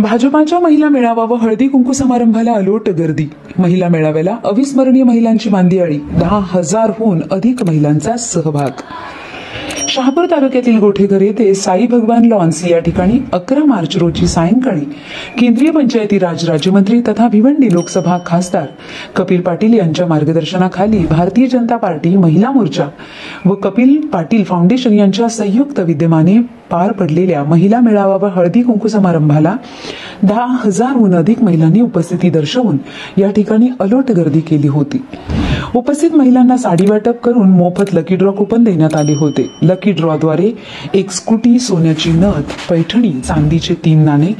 भाजपाच्या महिला मेळावा व हळदी कुंकू समारंभाला अलोट गर्दी. महिला मेळाव्याला अविस्मरणीय महिलांची मांदियाळी. 10,000हून अधिक महिलांचा सहभाग. शहापूर तालुक्यातील गोठेघर येथे साई भगवान लॉन्स या ठिकाणी 11 मार्च रोजी सायंकाळी केंद्रीय पंचायती राज राज्यमंत्री तथा भिवंडी लोकसभा खासदार कपिल पाटील यांच्या मार्गदर्शनाखाली भारतीय जनता पार्टी महिला मोर्चा व कपिल पाटील फाउंडेशन यांच्या संयुक्त विद्यमाने पार पडलेल्या महिला मेळावा व हळदी कुंकू समारंभाला 10,000हून अधिक महिलांनी उपस्थिती दर्शवून या ठिकाणी अलोट गर्दी केली होती. उपस्थित महिलांना साडी वाटप करून मोफत लकी ड्रॉ कुपन देण्यात आले होते. लकी ड्रॉद्वारे एक स्कूटी, सोन्याची नथ, पैठणी, चांदीचे 3 नाणे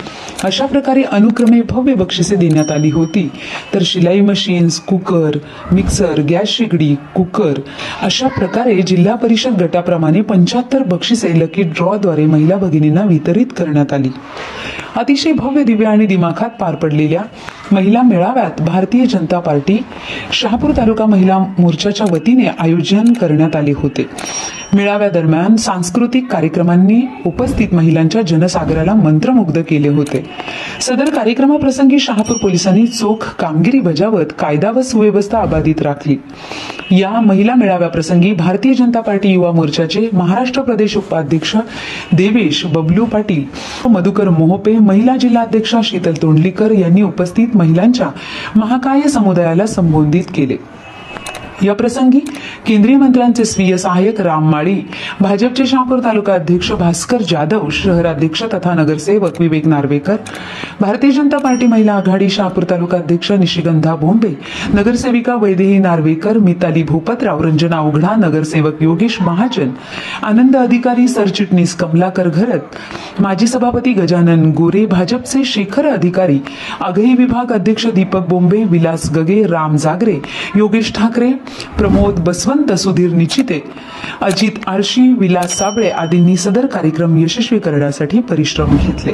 अशा प्रकारे अनुक्रमे भव्य बक्षिसे देण्यात आली होती. तर शिलाई मशीन्स, कुकर, मिक्सर, गॅस शेगडी, कुकर अशा प्रकारे जिल्हा परिषद गटाप्रमाणे 75 बक्षिसे लकी ड्रॉद्वारे महिला भगिनींना वितरित करण्यात आली. अतिशय भव्य, दिव्य आणि दिमाखात पार पडलेल्या महिला मेळाव्यात भारतीय जनता पार्टी शहापूर तालुका महिला मोर्चाच्या वतीने आयोजन करण्यात आले होते. मेळाव्यादरम्यान सांस्कृतिक कार्यक्रमांनी उपस्थित महिलांच्या जनसागराला मंत्रमुग्ध केले होते. सदर कार्यक्रमाप्रसंगी शहापूर पोलिसांनी चोख कामगिरी बजावत कायदा व सुव्यवस्था अबाधित राखली. या महिला मेळाव्याप्रसंगी भारतीय जनता पार्टी युवा मोर्चाचे महाराष्ट्र प्रदेश उपाध्यक्ष देवेश बबलू पाटील, मधुकर मोहोपे, महिला जिल्हाध्यक्षा शीतल तोंडलीकर यांनी उपस्थित महिलांच्या महाकाय समुदायाला संबोधित केले. या प्रसंगी केंद्रीय मंत्र्यांचे स्वीय सहाय्यक राम माळी, भाजपचे शहापूर तालुका अध्यक्ष भास्कर जाधव, शहराध्यक्ष तथा नगरसेवक विवेक नार्वेकर, भारतीय जनता पार्टी महिला आघाडी शहापूर तालुका अध्यक्ष निशिगंधा बोंबे, नगरसेविका वैदेही नार्वेकर, मिताली भूपतराव, रंजना उघडा, नगरसेवक योगेश महाजन, आनंद अधिकारी, सरचिटणीस कमलाकर घरत, माजी सभापती गजानन गोरे, भाजपचे शेखर अधिकारी, आघाडी विभाग अध्यक्ष दीपक बोंबे, विलास गगे, राम जागरे, योगेश ठाकरे, प्रमोद बसवंत, सुधीर निचिते, अजित आळशी, विलास साबळे आदींनी सदर कार्यक्रम यशस्वी करण्यासाठी परिश्रम घेतले.